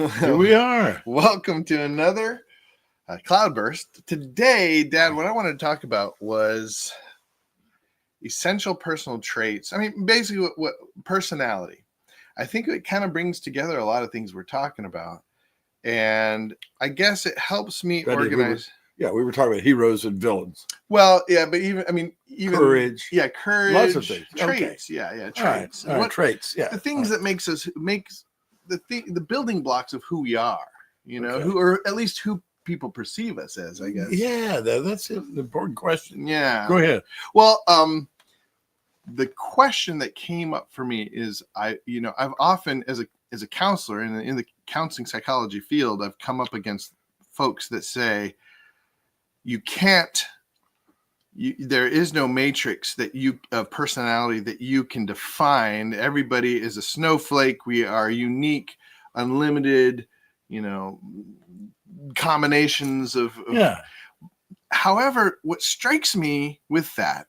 Here we are. Welcome to another Cloudburst. Today, Dad, what I wanted to talk about was essential personal traits. I mean, basically, what personality. I think it kind of brings together a lot of things we're talking about, and I guess it helps me organize. We were talking about heroes and villains. Well, yeah, but even courage. Yeah, courage. Lots of things. Traits. Okay. Yeah, traits. All right, traits. Yeah, the things that makes the building blocks of who we are. You know, Okay. who, or at least who people perceive us as, I guess. Yeah, that's an important question. Yeah. Go ahead. Well, the question that came up for me is I've often as a counselor in the counseling psychology field, I've come up against folks that say there is no matrix of personality that you can define. Everybody is a snowflake. We are unique, unlimited, combinations of. Yeah. However, what strikes me with that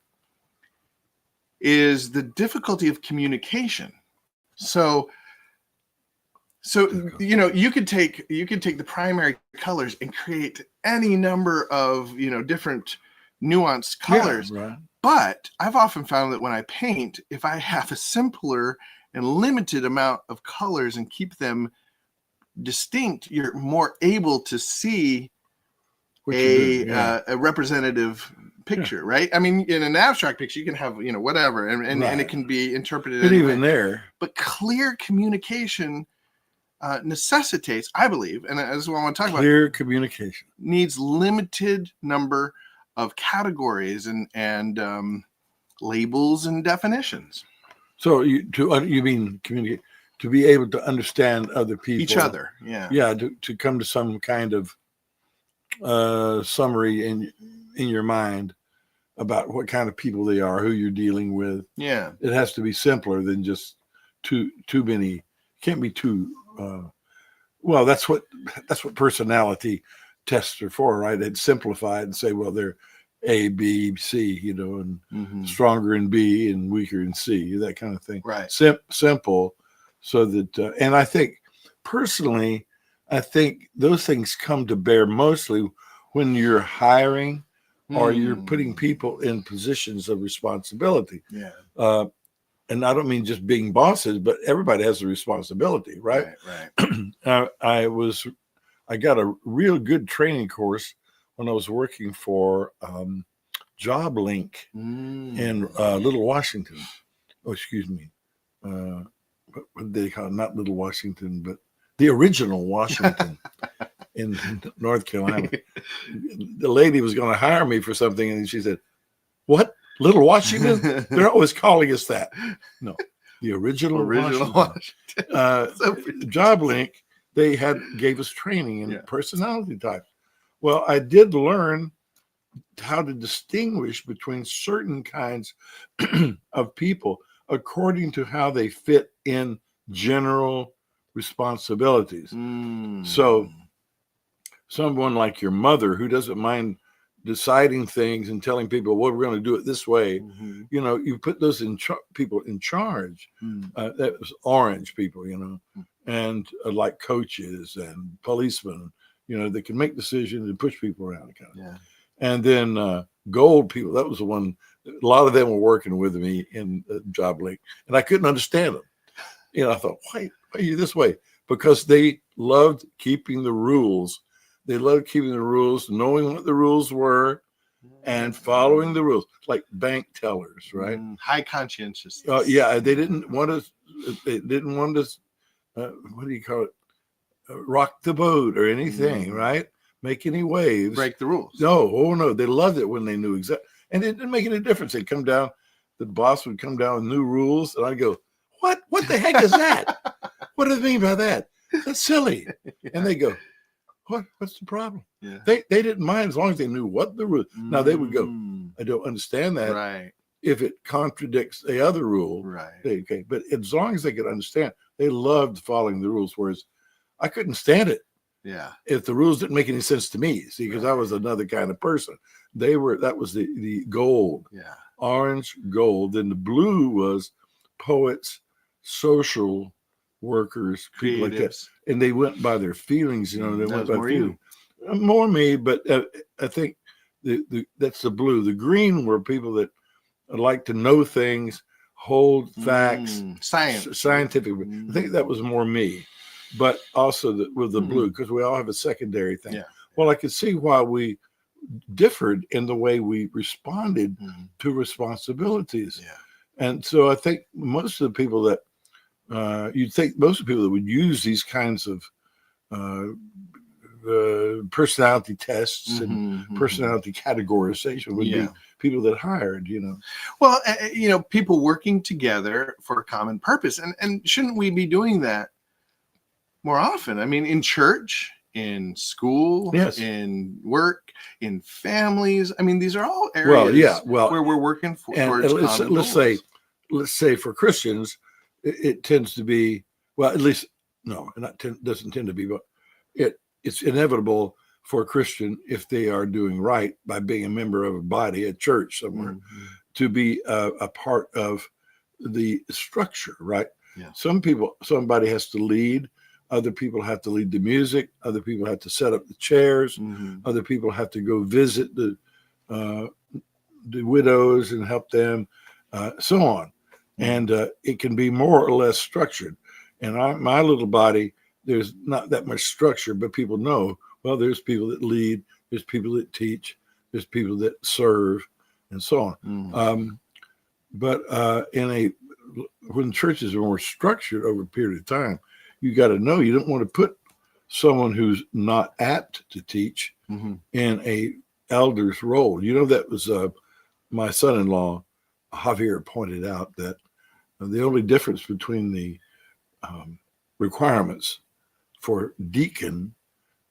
is the difficulty of communication. So you could take the primary colors and create any number of different nuanced colors. Yeah, right. But I've often found that when I paint, if I have a simpler and limited amount of colors and keep them distinct, you're more able to see a representative picture, right? I mean, in an abstract picture, you can have whatever, and it can be interpreted. But even there, but clear communication necessitates, I believe, and that's what I want to talk about. Clear communication needs limited number of categories and labels and definitions. So you mean communicate to be able to understand other people, each other, to come to some kind of summary in your mind about what kind of people they are, who you're dealing with. Yeah, it has to be simpler than just too many. Can't be too. Well, that's what personality tests are for, right? They'd simplify it and say, well, they're A, B, C, and stronger in B and weaker in C, that kind of thing. Right. Simple, so that, and I think personally, those things come to bear mostly when you're hiring or you're putting people in positions of responsibility. Yeah. And I don't mean just being bosses, but everybody has a responsibility, right? Right. I got a real good training course when I was working for Job Link in Little Washington. Oh, excuse me. What did they call it? Not Little Washington, but the original Washington in North Carolina. The lady was going to hire me for something, and she said, "What? Little Washington? They're always calling us that." No, the original Washington. Job Link, they gave us training in personality types. Well, I did learn how to distinguish between certain kinds of people according to how they fit in general responsibilities. So someone like your mother who doesn't mind deciding things and telling people, well, we're going to do it this way. You put those people in charge. That was orange people, and like coaches and policemen, they can make decisions and push people around. And then gold people, that was the one, a lot of them were working with me in Job Link, and I couldn't understand them. I thought, why are you this way? Because they loved keeping the rules. They loved keeping the rules, knowing what the rules were, and following the rules, like bank tellers, right? High conscientiousness. They didn't want us. They didn't want us. What do you call it? Rock the boat or anything, right? Make any waves. Break the rules. No. They loved it when they knew exactly, and it didn't make any difference. They'd come down. The boss would come down with new rules, and I'd go, "What? What the heck is that? What do they mean by that? That's silly." And they go, What's the problem? Yeah. They didn't mind as long as they knew what the rule. Now they would go, I don't understand that. Right. If it contradicts the other rule, right? Okay. But as long as they could understand, they loved following the rules. Whereas I couldn't stand it. Yeah. If the rules didn't make any sense to me, see, because I was another kind of person. That was the gold. Yeah. Orange, gold. Then the blue was poets, social workers, people like that, Creatives. and they went by their feelings. They That went was by more feelings. you. More me, but I think that's the blue. The green were people that like to know things, hold facts, Science. scientific. I think that was more me, but also with the blue, because we all have a secondary thing. Yeah. Well, I could see why we differed in the way we responded to responsibilities. Yeah. And so I think most of the people that you'd think most of the people that would use these kinds of personality tests and personality categorization would be people that hired, Well, people working together for a common purpose. And shouldn't we be doing that more often? I mean, in church, in school, Yes. in work, in families. I mean, these are all areas where we're working towards common goals. Let's say for Christians, it tends to be, well, at least, no, doesn't tend to be, but it's inevitable for a Christian, if they are doing right by being a member of a body, a church somewhere, to be a part of the structure, right? Yeah. Somebody has to lead. Other people have to lead the music. Other people have to set up the chairs. Other people have to go visit the widows and help them, so on. And it can be more or less structured. And my little body, there's not that much structure, but people know, well, there's people that lead, there's people that teach, there's people that serve, and so on. But when churches are more structured over a period of time, you got to know you don't want to put someone who's not apt to teach in a elder's role. That was my son-in-law, Javier, pointed out that the only difference between the requirements for deacon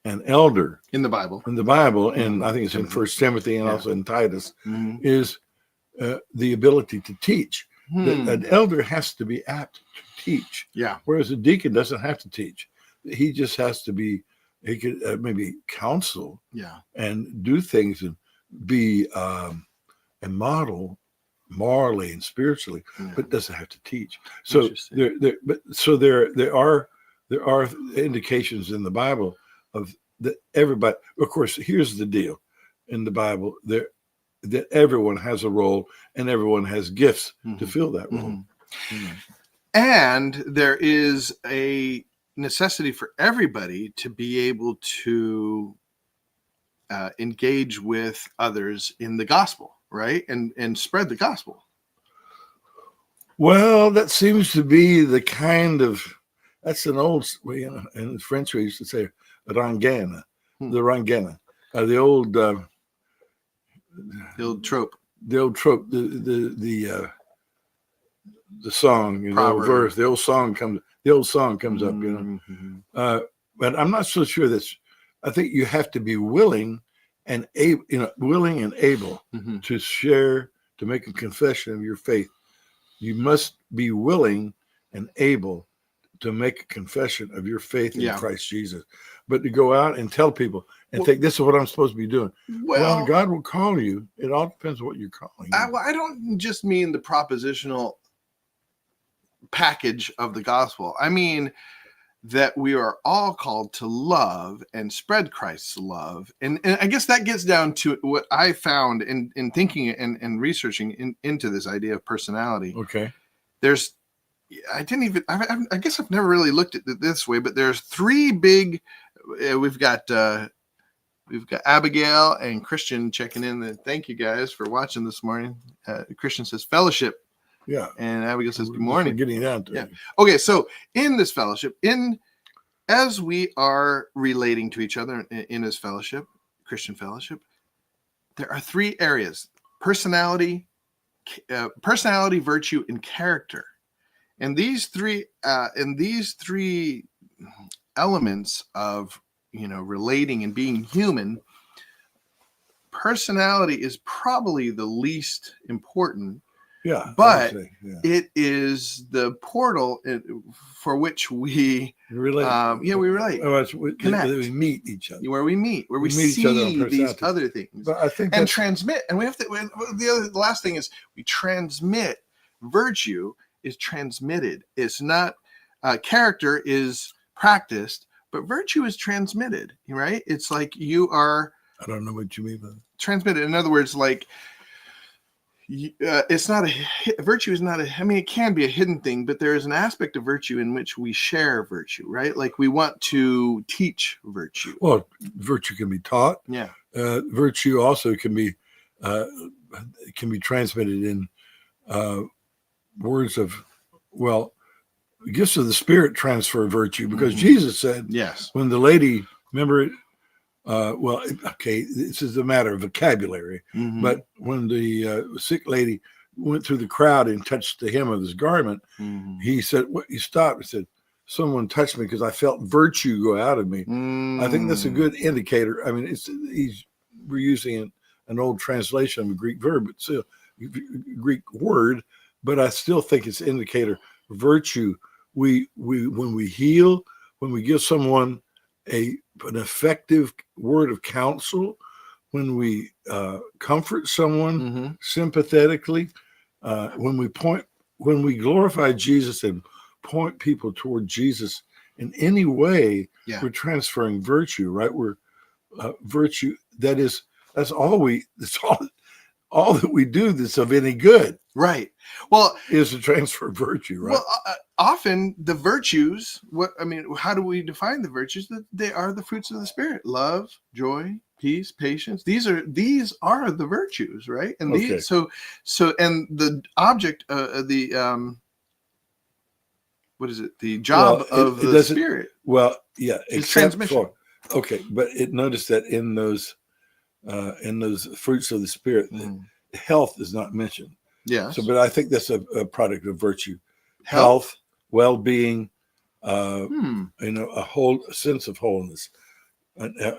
and elder in the Bible, and I think it's in First Timothy and also in Titus, is the ability to teach. An elder has to be apt to teach, whereas a deacon doesn't have to teach. He just has to be. He could maybe counsel, and do things and be a model morally and spiritually, but doesn't have to teach. So there are indications in the Bible of that everybody. Of course, here's the deal: in the Bible, that everyone has a role and everyone has gifts to fill that role. And there is a necessity for everybody to be able to engage with others in the gospel, right? And spread the gospel. Well, that seems to be the kind of, that's an old, in French we used to say rengaine, the rengaine, the old trope. The old trope, the song, verse, the old song comes up, but I'm not so sure I think you have to be willing and able, to share, to make a confession of your faith. You must be willing and able to make a confession of your faith in Christ Jesus. But to go out and tell people and think this is what I'm supposed to be doing. Well, God will call you. It all depends on what you're calling. I don't just mean the propositional package of the gospel. I mean that we are all called to love and spread Christ's love. And I guess that gets down to what I found in thinking and researching into this idea of personality. Okay. I guess I've never really looked at it this way, but there's three big, we've got Abigail and Christian checking in. Thank you guys for watching this morning. Christian says fellowship. Yeah. And Abigail says, good morning. We're getting down to it. Okay. So in this fellowship, as we are relating to each other in this fellowship, Christian fellowship, there are three areas: personality, virtue, and character. And these three elements of, relating and being human, personality is probably the least important. Yeah. But it is the portal for which we relate. We relate. Connect. We meet each other. Where we see each other these other things. But I think and transmit. And we have to. The last thing is we transmit. Virtue is transmitted. It's not character is practiced, but virtue is transmitted, right? It's like you are. I don't know what you mean by that. Transmitted. In other words, like it's not virtue is not I mean, it can be a hidden thing, but there is an aspect of virtue in which we share virtue, right? Like we want to teach virtue. Well, virtue can be taught. Yeah. Virtue also can be transmitted in words of, well, gifts of the Spirit transfer virtue, because Jesus said, yes, when the lady, remember, well, okay, this is a matter of vocabulary, but when the sick lady went through the crowd and touched the hem of his garment, he said, he stopped and said, someone touched me because I felt virtue go out of me. I think that's a good indicator. I mean, we're using an old translation of a Greek verb, but still Greek word, but I still think it's an indicator of virtue. We when we heal, when we give someone an effective word of counsel, when we comfort someone sympathetically, when we glorify Jesus and point people toward Jesus in any way, we're transferring virtue, right? We're virtue. That's all that we do that's of any good. Right. Well, is to transfer virtue, right? Well, often the virtues, how do we define the virtues? That they are the fruits of the Spirit: love, joy, peace, patience. These are the virtues, right? And these, so and the object, what is it? The job of the Spirit. Well, yeah, is transmission. But notice that in those fruits of the Spirit, health is not mentioned. Yeah. So, but I think that's a product of virtue. Health, well-being, a whole sense of wholeness,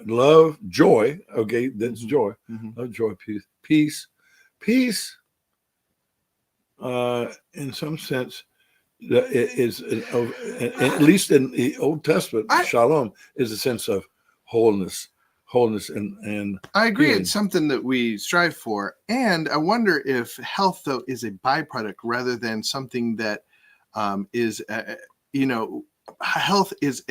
love, joy. Okay, that's joy. Love, joy, peace. In some sense, is at least in the Old Testament, shalom is a sense of wholeness and I agree. healing. It's something that we strive for, and I wonder if health, though, is a byproduct rather than something that is health is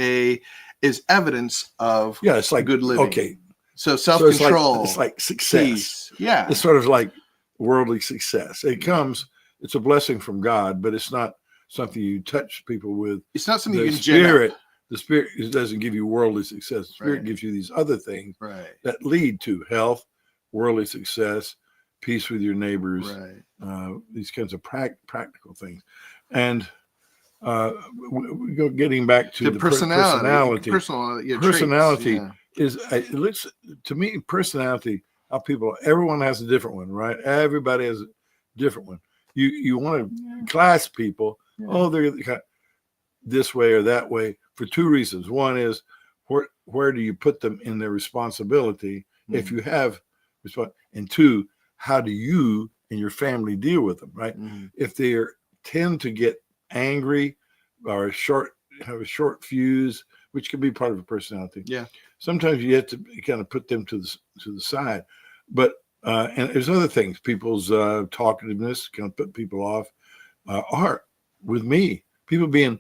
evidence of it's like good living. Okay, so self-control, it's like success. Peace. Yeah, it's sort of like worldly success. It's a blessing from God, but it's not something you touch people with. It's not something you can generate. The Spirit doesn't give you worldly success. The Spirit gives you these other things that lead to health, worldly success, peace with your neighbors, these kinds of practical things. And we go getting back to the personality. Personality is, it looks to me, personality, how everyone has a different one, right? Everybody has a different one. You want to class people, they're this way or that way, for two reasons. One is where do you put them in their responsibility if you have and two, how do you and your family deal with them, right? If they tend to get angry or have a short fuse, which can be part of a personality. Sometimes you have to kind of put them to the side. But and there's other things. People's talkativeness can put people off. Art with me, people being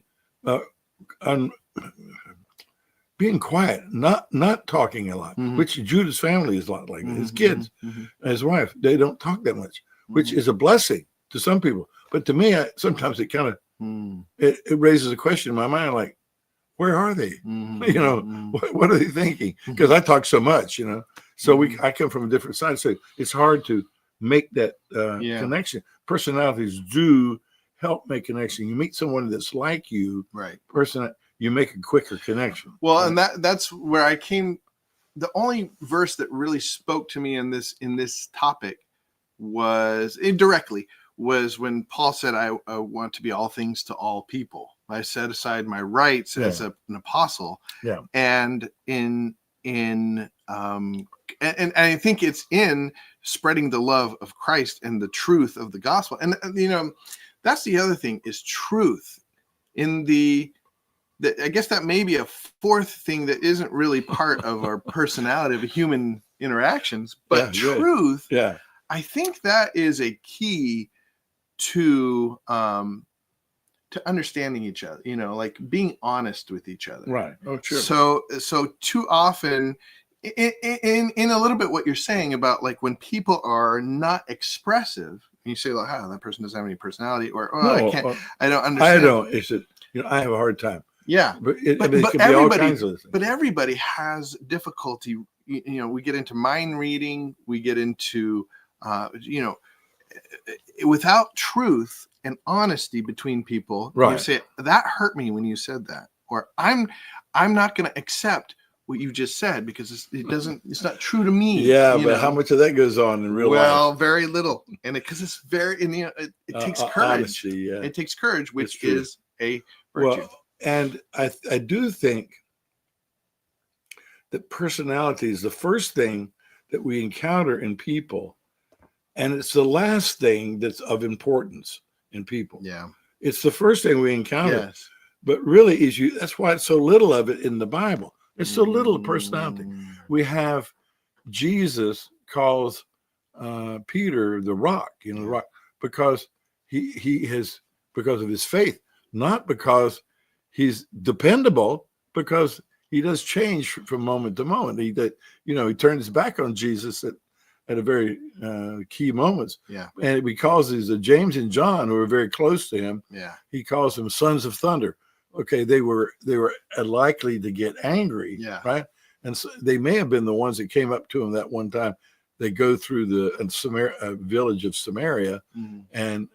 quiet, not talking a lot, which Judah's family is a lot like that. His kids and his wife, they don't talk that much, which is a blessing to some people. But to me, sometimes it kind of it raises a question in my mind, like, where are they? What are they thinking? Because I talk so much, So I come from a different side, so it's hard to make that connection. Personalities do help make connection. You meet someone that's like you, you make a quicker connection. Well, and that's where I came. The only verse that really spoke to me in this topic was indirectly when Paul said, I want to be all things to all people. I set aside my rights as an apostle. And and I think it's in spreading the love of Christ and the truth of the gospel. And that's the other thing, is truth. I guess that may be a fourth thing that isn't really part of our personality of human interactions, but truth. I think that is a key to to understanding each other, like being honest with each other. Right. Oh, sure. So too often in a little bit what you're saying about like when people are not expressive, and you say like, that person doesn't have any personality, or No, I don't understand. I don't. It's that, I have a hard time. Yeah. But it could be all kinds of things. But everybody has difficulty. We get into mind reading, we get into, without truth and honesty between people. Right. You say, that hurt me when you said that, or I'm not going to accept what you just said because it's not true to me. Yeah, but how much of that goes on in real life? Well, very little. And because it's very, it takes courage. Honesty, yeah. It takes courage, which is a virtue. Well, and I do think that personality is the first thing that we encounter in people, and it's the last thing that's of importance in people. Yeah. It's the first thing we encounter. Yes. But really, that's why it's so little of it in the Bible. It's so little personality. We have Jesus calls Peter the rock, the rock, because because of his faith, not because he's dependable, because he does change from moment to moment. He turns his back on Jesus at a very key moments. Yeah. And because he's James and John, who are very close to him, he calls them sons of thunder. Okay, they were likely to get angry, right? And so they may have been the ones that came up to him that one time. They go through the village of Samaria, and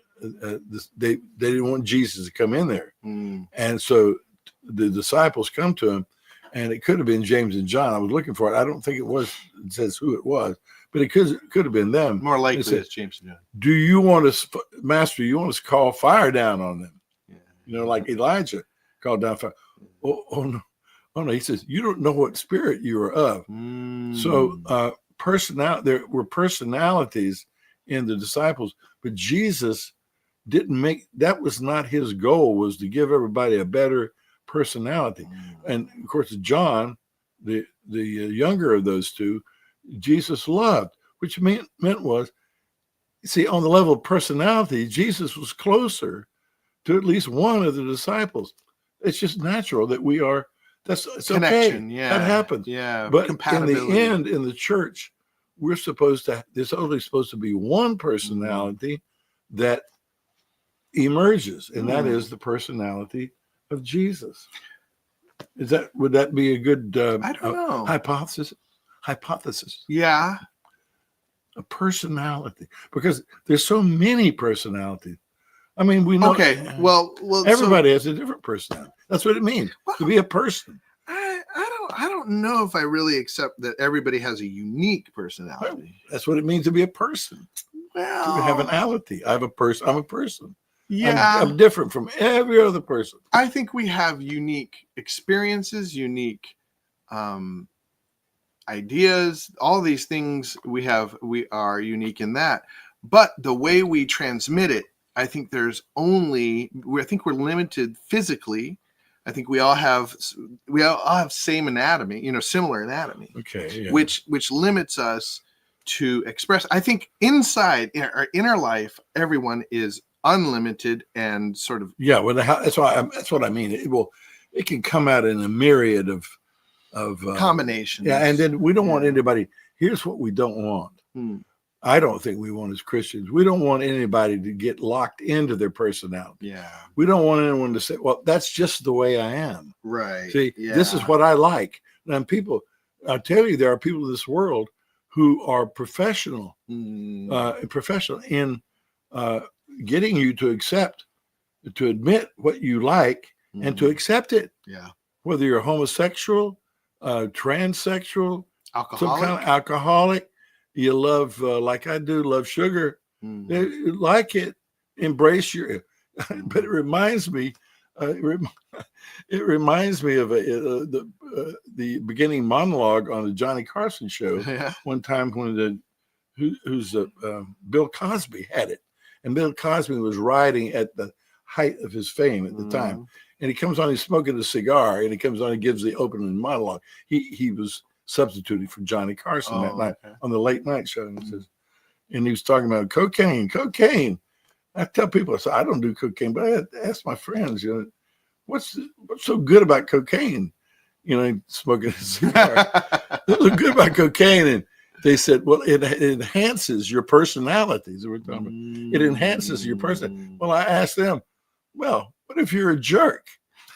they didn't want Jesus to come in there. And so the disciples come to him, and it could have been James and John. I was looking for it. I don't think it says who it was, but it could have been them. More likely it's James and John. Do you want us, Master, you want us to call fire down on them? Yeah. Like Elijah called down fire. Oh no. He says, you don't know what spirit you are of. So there were personalities in the disciples, but Jesus that was not his goal, was to give everybody a better personality. And of course, John, the younger of those two, Jesus loved, which meant was, see, on the level of personality, Jesus was closer to at least one of the disciples. It's just natural that we are. It's connection. Okay. Yeah, that happens. Yeah, but in the end, in the church, there's only supposed to be one personality that emerges, and that is the personality of Jesus. Would that be a good I don't know. hypothesis? Yeah. A personality, because there's so many personalities. I mean, we know. Okay. Well, everybody has a different personality. That's what it means to be a person. I don't know if I really accept that everybody has a unique personality. That's what it means to be a person. Well, to have an ality. I'm a person. Yeah. I'm different from every other person. I think we have unique experiences, unique ideas, all these things we are unique in that. But the way we transmit it, I think we're limited physically. I think we all have same anatomy, similar anatomy. Okay. Yeah. Which limits us to express. I think inside our inner life, everyone is unlimited and sort of. Yeah. Well, that's what I mean. It can come out in a myriad of combinations. Yeah. And then we don't want anybody. Here's what we don't want. I don't think we want as Christians. We don't want anybody to get locked into their personality. Yeah. We don't want anyone to say, well, that's just the way I am. Right. See, this is what I like. And I tell you, there are people in this world who are professional in getting you to admit what you like and to accept it. Yeah. Whether you're homosexual, transsexual, alcoholic. some kind of alcoholic, you love, like I do, love sugar, like it, embrace but it reminds me, of the beginning monologue on the Johnny Carson show. One time when Bill Cosby had it, and Bill Cosby was riding at the height of his fame at the time, and he comes on, he's smoking a cigar, and he comes on and gives the opening monologue. He was substituting for Johnny Carson that night on the late night show, and he was talking about cocaine. I tell people, I say, I don't do cocaine, but I ask my friends, what's so good about cocaine? Smoking a cigar. What's so good about cocaine? And they said, well, it enhances your personality. So we're talking about. It enhances your person. Well, I asked them, well, what if you're a jerk?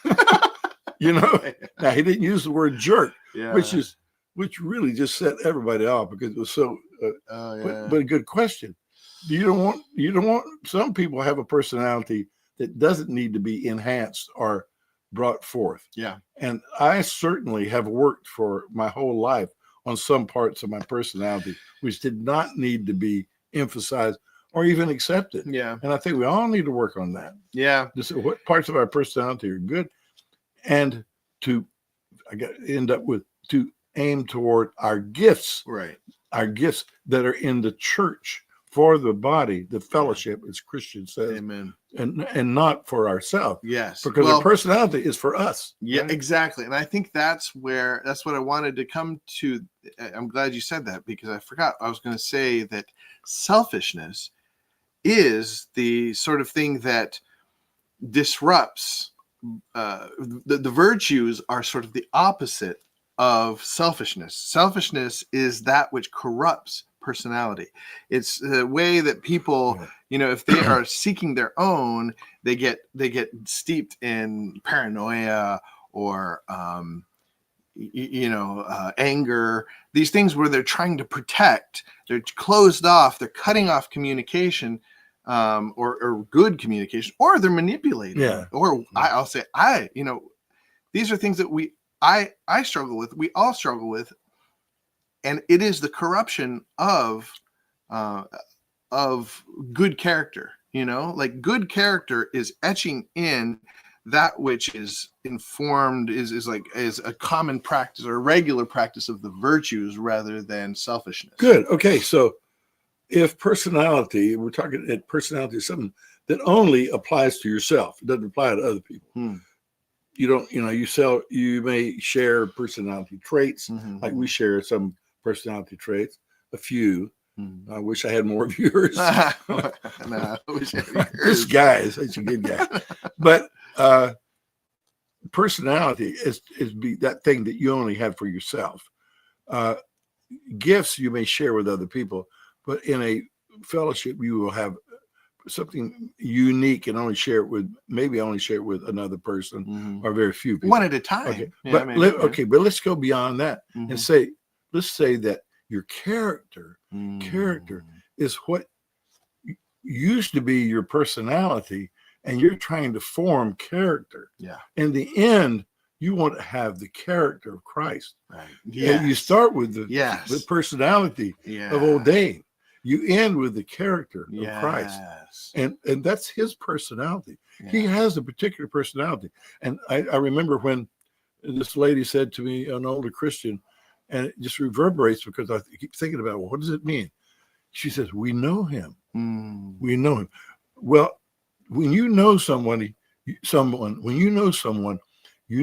Now he didn't use the word jerk, which really just set everybody off because it was so. But a good question. You don't want. Some people have a personality that doesn't need to be enhanced or brought forth. Yeah. And I certainly have worked for my whole life on some parts of my personality which did not need to be emphasized or even accepted. Yeah. And I think we all need to work on that. Yeah. Just what parts of our personality are good, and to aim toward our gifts. Right. Our gifts that are in the church for the body, the fellowship, as Christian says. Amen. And not for ourselves. Yes. Because our personality is for us. Yeah, right? Exactly. And I think that's what I wanted to come to. I'm glad you said that because I forgot. I was going to say that selfishness is the sort of thing that disrupts the virtues are sort of the opposite of selfishness. Selfishness is that which corrupts personality. It's the way that people, if they are seeking their own, they get steeped in paranoia or anger, these things where they're trying to protect, they're closed off, they're cutting off communication, or good communication, or they're manipulating. Yeah. Or I'll say, these are things that I struggle with. We all struggle with. And it is the corruption of good character, like good character is etching in that which is informed, is a common practice or a regular practice of the virtues rather than selfishness. Good. Okay. So if personality, we're talking at personality is something that only applies to yourself. It doesn't apply to other people. You don't, you may share personality traits, like we share some personality traits, a few. I wish I had more of yours. No, I wish I had yours. This guy is such a good guy. But personality is that thing that you only have for yourself. Gifts you may share with other people, but in a fellowship you will have something unique and only share it with another person or very few people. One at a time. Okay. But let's go beyond that and let's say that your character is what used to be your personality, and you're trying to form character. Yeah. In the end, you want to have the character of Christ. Right. Yeah. You start with the personality of old Dave. You end with the character of Christ. And that's his personality. Yeah. He has a particular personality. And I remember when this lady said to me, an older Christian, and it just reverberates because I keep thinking about, well, what does it mean? She says, we know him. We know him. Well, when you know someone, you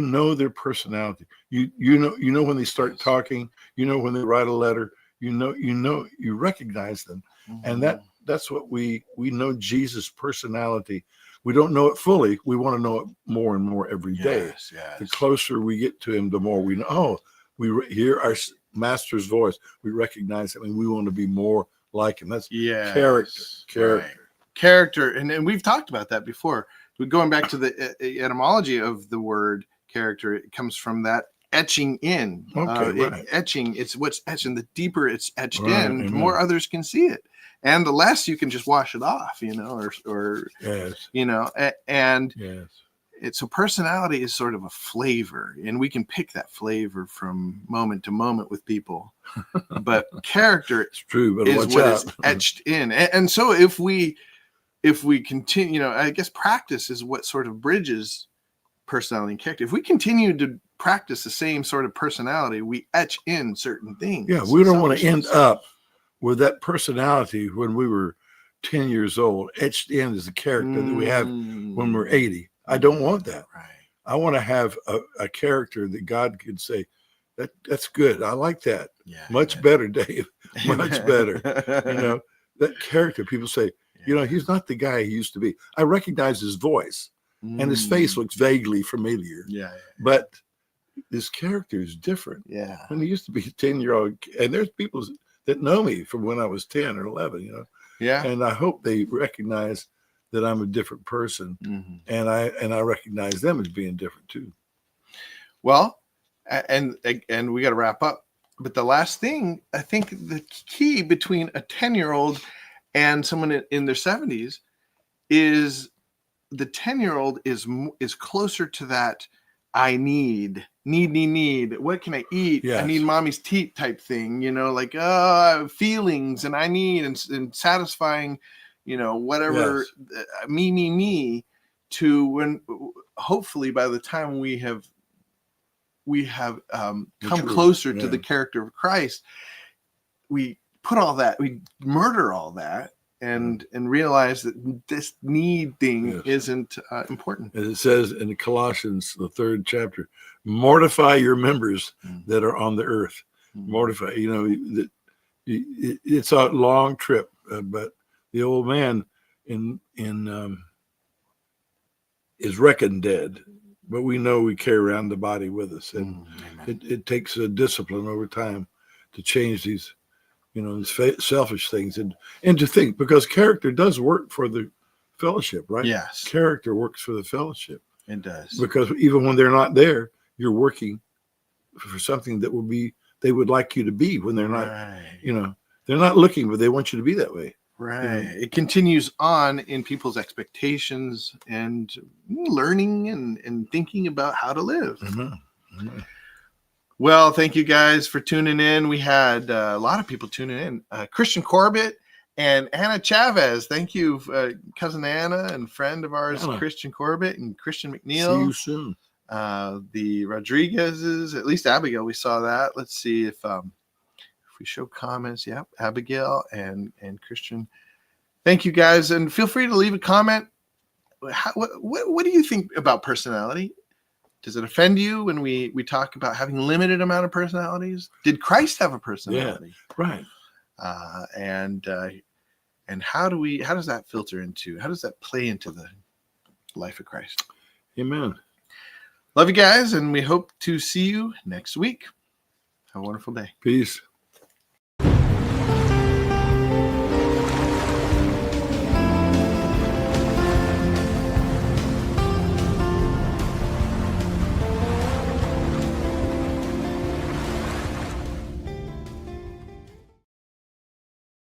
know their personality. You know when they start talking, when they write a letter, you recognize them. And that's what we know Jesus' personality. We don't know it fully. We want to know it more and more every day. Yes. The closer we get to him, the more we know. Oh, we hear our master's voice. We recognize him, and we want to be more like him. That's character. Right. Character, and we've talked about that before. Going back to the etymology of the word character, it comes from that etching in. Etching, it's what's etched, and the deeper it's etched in, the more others can see it, and the less you can just wash it off, so personality is sort of a flavor, and we can pick that flavor from moment to moment with people. But character it's true, but is what is etched in. And so if we continue, I guess practice is what sort of bridges personality and character. If we continue to practice the same sort of personality, we etch in certain things. Yeah, we don't want to end up with that personality when we were 10 years old, etched in as a character that we have when we're 80. I don't want that. Right. I want to have a character that God could say, that's good. I like that. Yeah, Much better, Dave. Much better. That character, people say, You know, he's not the guy he used to be. I recognize his voice, and his face looks vaguely familiar. Yeah. But his character is different. Yeah. When he used to be a 10-year-old, and there's people that know me from when I was 10 or 11, you know. Yeah. And I hope they recognize that I'm a different person, and I recognize them as being different too. Well, and we got to wrap up. But the last thing, I think the key between a 10-year-old and someone in their 70s is the 10-year-old is closer to that I need. What can I eat? Yes. I need mommy's teeth type thing, you know, like feelings and I need and satisfying, you know, whatever me to when hopefully by the time we have come closer to the character of Christ, we put all that, we murder all that and realize that this need thing isn't important. As it says in Colossians, the 3rd chapter, mortify your members that are on the earth. Mortify, you know, it's a long trip, but the old man is reckoned dead, but we know we carry around the body with us, and it takes a discipline over time to change these, you know, these selfish things and to think, because character does work for the fellowship, right? Yes, character works for the fellowship. It does, because even when they're not there, you're working for something that will be they would like you to be when they're not. You know, they're not looking, but they want you to be that way. Right. It continues on in people's expectations and learning and thinking about how to live. Well, thank you guys for tuning in. We had a lot of people tuning in. Christian Corbett and Anna Chavez. Thank you, cousin Anna and friend of ours, Christian Corbett and Christian McNeil. See you soon. The Rodriguez's, at least Abigail, we saw that. Let's see if we show comments. Yep, Abigail and Christian. Thank you guys, and feel free to leave a comment. What do you think about personality? Does it offend you when we talk about having limited amount of personalities? Did Christ have a personality? Yeah, right. And how does that filter into? How does that play into the life of Christ? Amen. Love you guys, and we hope to see you next week. Have a wonderful day. Peace.